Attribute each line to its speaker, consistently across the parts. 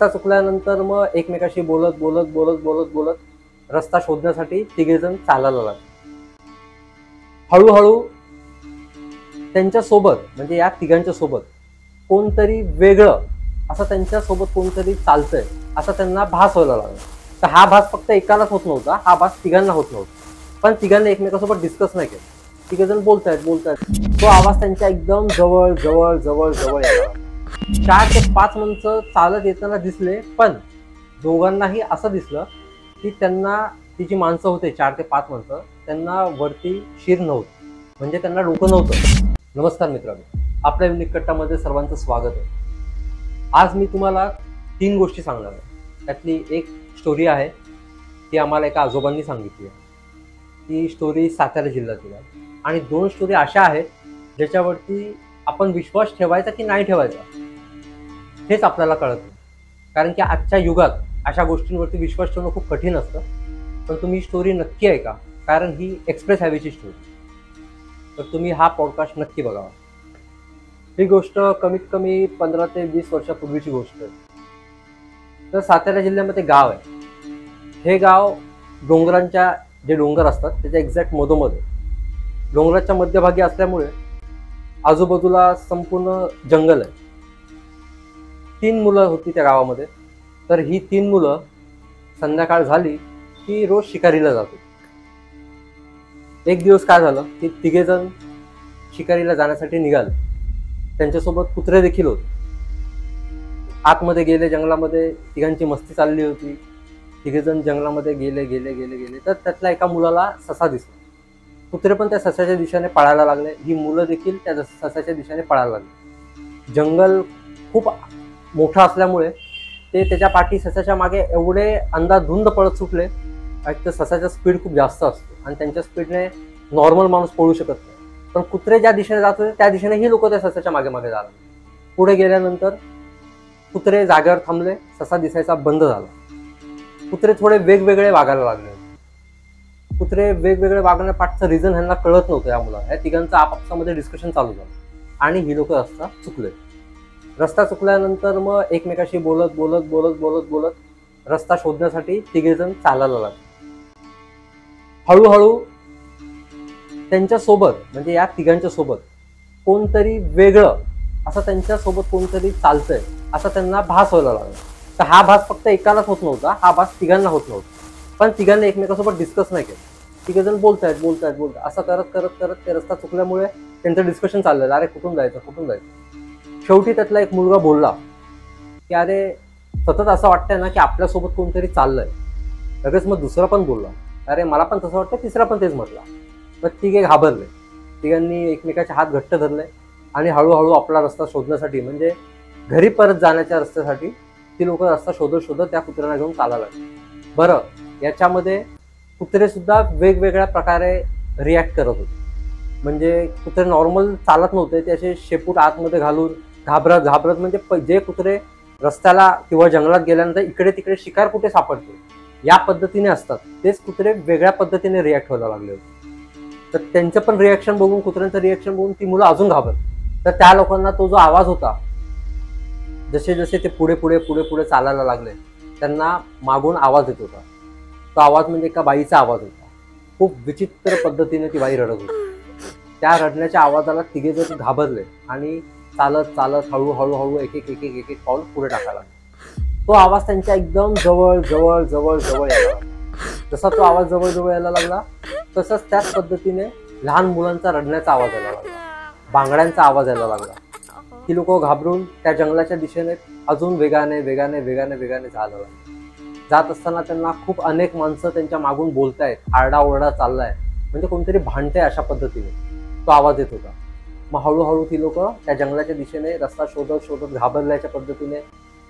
Speaker 1: रस्ता चुकल्यानंतर मग एकमेकाशी बोलत बोलत बोलत बोलत बोलत रस्ता शोधण्यासाठी तिघेजण चालायला लागले. हळूहळू त्यांच्या सोबत म्हणजे या तिघांच्या सोबत कोणतरी वेगळं असं त्यांच्या सोबत कोणतरी चालतंय असं त्यांना भास व्हायला लागला. तर हा भास फक्त एकालाच होत नव्हता, हा भास तिघांना होत नव्हता. पण तिघांना एकमेकांसोबत डिस्कस नाही केलं. तिघेजण बोलतायत. तो आवाज त्यांच्या एकदम जवळ जवळ जवळ जवळ यायला लागला. 4 ते 5 माणसं चालत येताना दिसले, पण दोघांनाही असं दिसलं की त्यांना ती जी माणसं होते 4 ते 5 माणसं त्यांना वरती शिर नव्हतं, म्हणजे त्यांना डोकं नव्हतं. नमस्कार मित्रांनो, आपल्या युनिक कट्टामध्ये सर्वांचं स्वागत आहे. आज मी तुम्हाला 3 गोष्टी सांगणार आहे. त्यातली एक स्टोरी आहे ती आम्हाला एका आजोबांनी सांगितली आहे. ती स्टोरी सातारा जिल्ह्यातील आहे. आणि 2 स्टोरी अशा आहेत ज्याच्यावरती आपण विश्वास ठेवायचा की नाही ठेवायचा हेच आपल्याला कळत नाही. कारण की आजच्या युगात अशा गोष्टींवरती विश्वास ठेवणं खूप कठीण असतं. पण तुम्ही स्टोरी नक्की ऐका, कारण ही एक्सप्रेस हायवेची स्टोरी. तर तुम्ही हा पॉडकास्ट नक्की बघावा. ही गोष्ट कमीत कमी 15 ते 20 वर्षापूर्वीची गोष्ट आहे. तर सातारा जिल्ह्यामध्ये गाव आहे. हे गाव डोंगरांच्या जे डोंगर असतात त्याच्या एक्झॅक्ट मधोमध आहे. डोंगराच्या मध्यभागी असल्यामुळे आजूबाजूला संपूर्ण जंगल आहे. 3 मुलं होती त्या गावामध्ये. तर ही 3 मुलं संध्याकाळ झाली की रोज शिकारीला जातो. एक दिवस काय झालं की तिघेजण शिकारीला जाण्यासाठी निघाले. त्यांच्यासोबत कुत्रे देखील होते. आतमध्ये गेले जंगलामध्ये, तिघांची मस्ती चालली होती. तिघेजण जंगलामध्ये गेले गेले गेले गेले तर त्यातल्या एका मुलाला ससा दिसला. कुत्रे पण त्या ससाच्या दिशेने पळायला लागले. ही मुलं देखील त्या ससाच्या दिशेने पळायला लागली. जंगल खूप मोठं असल्यामुळे ते त्याच्या पाठी ससाच्या मागे एवढे अंधाधुंद पळत सुटले. एक तर ससाचा स्पीड खूप जास्त असतो आणि त्यांच्या स्पीडने नॉर्मल माणूस पळू शकत नाही. पण कुत्रे ज्या दिशेने जात होते त्या दिशेने ही लोक त्या ससाच्या मागे मागे झाले. पुढे गेल्यानंतर कुत्रे जागेवर थांबले. ससा दिसायचा बंद झाला. कुत्रे थोडे वेगवेगळे वागायला लागले. कुत्रे वेगवेगळे वागण्यापाठचं रिझन ह्यांना कळत नव्हतं. या मुलाला या तिघांचं आपापसामध्ये डिस्कशन चालू झालं आणि ही लोक रस्ता चुकले. रस्ता चुकल्यानंतर मग एकमेकाशी बोलत बोलत बोलत बोलत बोलत रस्ता शोधण्यासाठी तिघेजण चालायला लागले. हळूहळू त्यांच्या सोबत म्हणजे या तिघांच्या सोबत कोणतरी वेगळं असं त्यांच्या सोबत कोणतरी चालतंय असं त्यांना भास व्हायला लागला. तर हा भास फक्त एकालाच होत नव्हता, हा भास तिघांना होत नव्हता. पण तिघांनी एकमेकांसोबत डिस्कस नाही केलं. तिघेजण बोलतायत असं करत करत करत ते रस्ता चुकल्यामुळे त्यांचं डिस्कशन चाललेलं. अरे कुठून जायचं. शेवटी त्यातला एक मुलगा बोलला की अरे सतत असं वाटतंय ना की आपल्यासोबत कोणतरी चाललंय. लगेच मग दुसरा पण बोलला, अरे मला पण तसं वाटतं. तिसरा पण तेच म्हटला. मग तिघे घाबरले. तिघांनी एकमेकाचे हात घट्ट धरले आणि हळूहळू आपला रस्ता शोधण्यासाठी म्हणजे घरी परत जाण्याच्या रस्त्यासाठी ती लोक रस्ता शोधत शोधत त्या कुत्र्यांना घेऊन चालायला लागली. बरं, याच्यामध्ये कुत्रे सुद्धा वेगवेगळ्या प्रकारे रिॲक्ट करत होते. म्हणजे कुत्रे नॉर्मल चालत नव्हते, ते असे शेपूट आतमध्ये घालून घाबरत घाबरत म्हणजे जे कुत्रे रस्त्याला किंवा जंगलात गेल्यानंतर इकडे तिकडे शिकार कुठे सापडते या पद्धतीने असतात, तेच कुत्रे वेगळ्या पद्धतीने रिॲक्ट व्हायला लागले होते. तर त्यांचं पण रिॲक्शन बघून, कुत्र्यांचं रिॲक्शन बघून ती मुलं अजून घाबरत. तर त्या लोकांना तो जो आवाज होता, जसे जसे ते पुढे पुढे पुढे पुढे चालायला लागले त्यांना मागून आवाज येत होता. तो आवाज म्हणजे एका बाईचा आवाज होता. खूप विचित्र पद्धतीने ती बाई रडत होती. त्या रडण्याच्या आवाजाला तिघेजण घाबरले आणि चालत चालत हळूहळू हळू एक एक एक एक एक पाऊल पुढे टाकायला लागला. तो आवाज त्यांच्या एकदम जवळ जवळ जवळ जवळ यायला लागला. जसा तो आवाज जवळ जवळ यायला लागला तसंच त्याच पद्धतीने लहान मुलांचा रडण्याचा आवाज यायला लागला, बांगड्यांचा आवाज यायला लागला. ती लोक घाबरून त्या जंगलाच्या दिशेने अजून वेगाने वेगाने वेगाने वेगाने जायला लागले. जात असताना त्यांना खूप अनेक माणसं त्यांच्या मागून बोलतायत, आरडाओरडा चाललाय, म्हणजे कोणतरी भांडतंय अशा पद्धतीने तो आवाज येत होता. मग हळूहळू ती लोक त्या जंगलाच्या दिशेने रस्ता शोधत शोधत घाबरल्याच्या पद्धतीने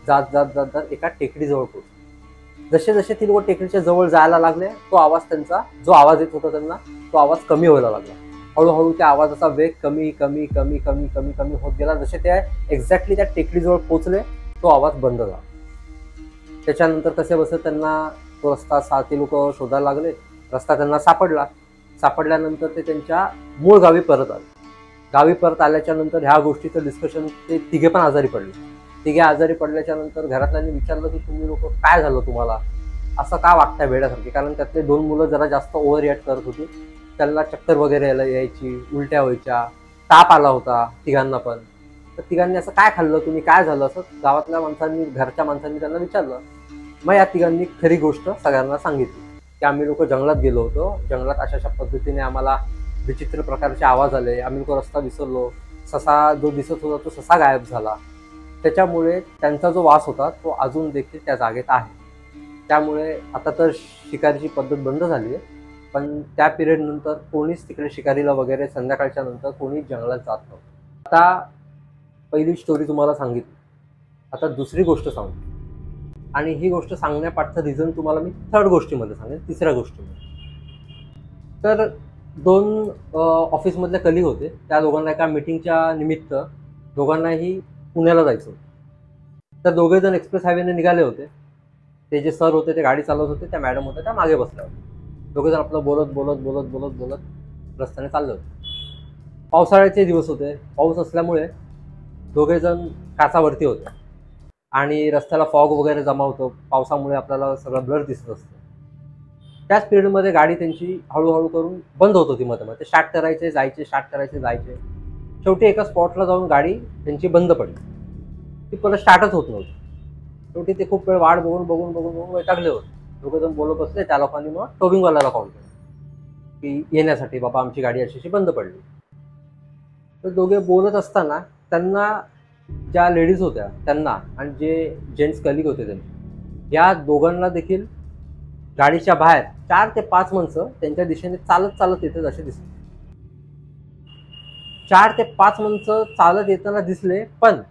Speaker 1: जात जात जात जात एका टेकडीजवळ पोहोचले. जसे जसे ती लोक टेकडीच्या जवळ जायला लागले तो आवाज त्यांचा जो आवाज येत होता त्यांना तो आवाज कमी व्हायला लागला. हळूहळू त्या आवाजाचा वेग कमी कमी कमी कमी कमी कमी होत गेला. जसे ते एक्झॅक्टली त्या टेकडीजवळ पोहोचले तो आवाज बंद झाला. त्याच्यानंतर कसे बसत त्यांना तो रस्ता ते लोक शोधायला लागले. रस्ता त्यांना सापडला. सापडल्यानंतर ते त्यांच्या मूळ गावी परत आले. गावी परत आल्याच्या नंतर ह्या गोष्टीचं डिस्कशन ते तिघे पण आजारी पडले. तिघे आजारी पडल्याच्या नंतर घरातल्यांनी विचारलं की तुम्ही लोक काय झालं तुम्हाला, असं का वागताय वेड्यासारखे. कारण त्यातले 2 मुलं जरा जास्त ओव्हर रिॲक्ट करत होती. त्यांना चक्कर वगैरे यायची, उलट्या व्हायच्या, ताप आला होता तिघांना पण. तर तिघांनी असं काय खाल्लं तुम्ही, काय झालं, असं गावातल्या माणसांनी, घरच्या माणसांनी त्यांना विचारलं. मग या तिघांनी खरी गोष्ट सगळ्यांना सांगितली की आम्ही लोक जंगलात गेलो होतो, जंगलात अशा अशा पद्धतीने आम्हाला विचित्र प्रकारचे आवाज आले, आम्ही लोक रस्ता विसरलो, ससा जो दिसत होता तो ससा गायब झाला. त्याच्यामुळे त्यांचा जो वास होता तो अजून देखील त्या जागेत आहे. त्यामुळे आता तर शिकारीची पद्धत बंद झाली आहे, पण त्या पिरियड नंतर कोणीच तिकडे शिकारीला वगैरे संध्याकाळच्या नंतर कोणीच जंगलात जात नव्हतं. आता पहिली स्टोरी तुम्हाला सांगितली, आता दुसरी गोष्ट सांगतो. आणि ही गोष्ट सांगण्यापाठचं रिझन तुम्हाला मी थर्ड गोष्टीमध्ये सांगेन, तिसऱ्या गोष्टीमध्ये. तर 2 ऑफिसमधले कलीग होते. त्या दोघांना एका मीटिंगच्या निमित्त दोघांनाही पुण्याला जायचं होतं. तर दोघे जण एक्सप्रेस हायवेने निघाले होते. ते जे सर होते ते गाडी चालवत होते, त्या मॅडम होत्या त्या मागे बसल्या होत्या. दोघे जण आपलं बोलत बोलत बोलत बोलत बोलत रस्त्याने चालले होते. पावसाळ्याचे दिवस होते. पाऊस असल्यामुळे दोघे जण काचावरती होते आणि रस्त्याला फॉग वगैरे जमा होतो. पावसामुळे आपल्याला सगळं ब्लर दिसत असतं. त्याच पिरियडमध्ये गाडी त्यांची हळूहळू करून बंद होत होती. मध्ये मध्ये स्टार्ट करायचे जायचे, स्टार्ट करायचे जायचे. शेवटी एका स्पॉटला जाऊन गाडी त्यांची बंद पडली. ती परत स्टार्टच होत नव्हती. शेवटी ते खूप वेळ वाट बघून बघून बघून बघून वैतागले होते. दोघे जण बोलत बसले. त्या लोकांनी मग टोविंगवाल्याला कॉल केला की येण्यासाठी, बाबा आमची गाडी अशी बंद पडली. तर दोघे बोलत असताना त्यांना ज्या लेडीज होत्या त्यांना आणि जे जेंट्स कलिग होते त्यांचे, या दोघांना देखील गाडीच्या बाहेर 4 ते 5 माणसं त्यांच्या दिशेने चालत चालत येतात असे दिसले. 4 ते 5 माणसं चालत येताना दिसले, पण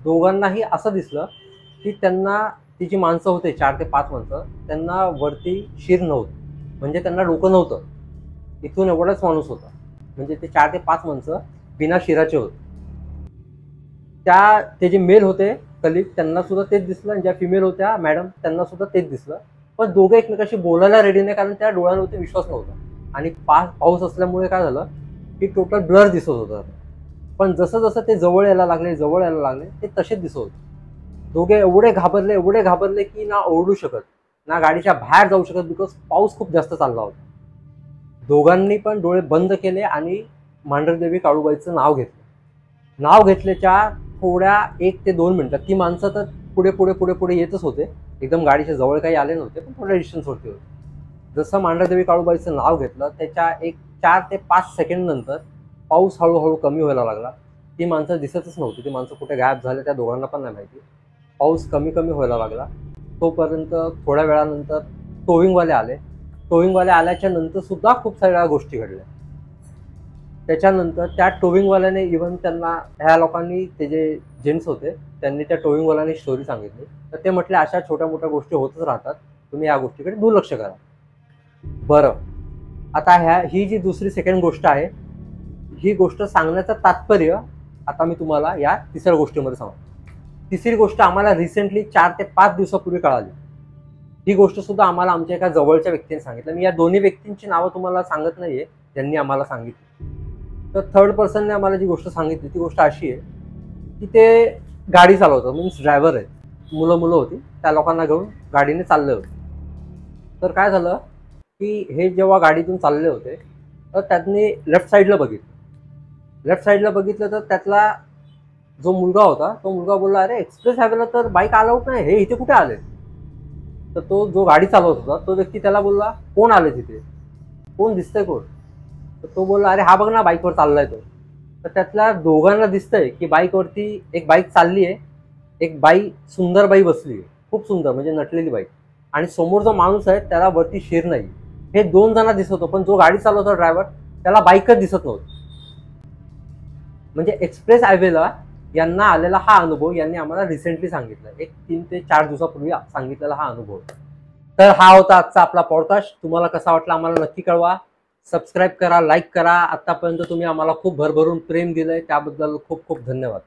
Speaker 1: दोघांनाही असं दिसलं की त्यांना, ती जी माणसं होते 4 ते 5 माणसं, त्यांना वरती शिर नव्हतं, म्हणजे त्यांना डोकं नव्हतं. इथून एवढाच माणूस होता. म्हणजे ते 4 ते 5 माणसं बिना शिराचे होते. ते जे मेल होते कलिग त्यांना सुद्धा तेच दिसलं, आणि ज्या फिमेल होत्या मॅडम त्यांना सुद्धा तेच दिसलं. पण दोघे एकमेकाशी बोलायला रेडी नाही, कारण त्या डोळ्यांवरती विश्वास नव्हता. आणि पाऊस असल्यामुळे काय झालं की टोटल ब्लर दिसत होतं. पण जसं जसं ते जवळ यायला लागले ते तसेच दिसत होते. दोघे एवढे घाबरले की ना ओरडू शकत, ना गाडीच्या बाहेर जाऊ शकत, बिकॉज पाऊस खूप जास्त चालला होता. दोघांनी पण डोळे बंद केले आणि मांढरदेवी काळूबाईचं नाव घेतलं. नाव घेतल्याच्या थोड्या 1 ते 2 मिनिटात ती माणसं तर पुढे पुढे पुढे पुढे येतच होते. एकदम गाडीच्या जवळ काही आले नव्हते, पण थोड्या डिस्टन्सवरती होते. जसं मांढरदेवी काळूबाईचं नाव घेतलं त्याच्या 4 ते 5 सेकंड नंतर पाऊस हळूहळू कमी व्हायला लागला. ती माणसं दिसतच नव्हती. ती माणसं कुठे गायब झाले त्या दोघांना पण नाही माहिती. पाऊस कमी कमी व्हायला लागला. तोपर्यंत थोड्या वेळानंतर टोविंगवाले आले. टोविंगवाले आल्याच्या नंतर सुद्धा खूप साऱ्या गोष्टी घडल्या. त्याच्यानंतर त्या टोविंगवाल्याने इव्हन त्यांना, ह्या लोकांनी, ते जे जेंट्स होते त्यांनी त्या टोविंगवाल्याने स्टोरी सांगितली. तर ते म्हटले अशा छोट्या मोठ्या गोष्टी होतच राहतात, तुम्ही या गोष्टीकडे दुर्लक्ष करा. बरं, आता ही जी दुसरी सेकंड गोष्ट आहे, ही गोष्ट सांगण्याचं तात्पर्य आता मी तुम्हाला या तिसऱ्या गोष्टीमध्ये सांगतो. तिसरी गोष्ट आम्हाला रिसेंटली 4 ते 5 दिवसापूर्वी कळाली. ही गोष्ट सुद्धा आम्हाला आमच्या एका जवळच्या व्यक्तीने सांगितलं. मी या दोन्ही व्यक्तींची नावं तुम्हाला सांगत नाहीये ज्यांनी आम्हाला सांगितली. तर थर्ड पर्सनने आम्हाला जी गोष्ट सांगितली ती गोष्ट अशी आहे की ते गाडी चालवतात, मीन्स ड्रायव्हर आहेत, मुलं होती, त्या लोकांना घेऊन गाडीने चालले होते. तर काय झालं की हे जेव्हा गाडीतून चालले होते तर त्यांनी लेफ्ट साईडला बघितलं तर त्यातला जो मुलगा होता तो मुलगा बोलला, अरे एक्सप्रेस हायवेला तर बाईक अलाउड नाही, हे इथे कुठे आले. तर तो जो गाडी चालवत होता तो व्यक्ती त्याला बोलला, कोण आले तिथे, कोण दिसतंय कोण. तर तो बोलला, अरे हा बघ ना बाईकवर चाललाय तो. तर त्यातल्या दोघांना दिसतंय की बाईकवरती एक बाईक चालली आहे, एक बाई, सुंदर बाई बसली आहे, खूप सुंदर म्हणजे नटलेली बाईक, आणि समोर जो माणूस आहे त्याला वरती शिर नाही. हे 2 जणांना दिसत होतं, पण जो गाडी चालवतो ड्रायव्हर त्याला बाईकच दिसत नव्हती. म्हणजे एक्सप्रेस हायवेला यांना आलेला हा अनुभव यांनी आम्हाला रिसेंटली सांगितलं, एक 3 ते 4 दिवसापूर्वी सांगितलेला हा अनुभव. तर हा होता आजचा आपला पॉडकास्ट. तुम्हाला कसा वाटला आम्हाला नक्की कळवा. सबस्क्राईब करा, लाईक करा. आतापर्यंत तुम्ही आम्हाला खूप भरभरून प्रेम दिलंय त्याबद्दल खूप खूप धन्यवाद.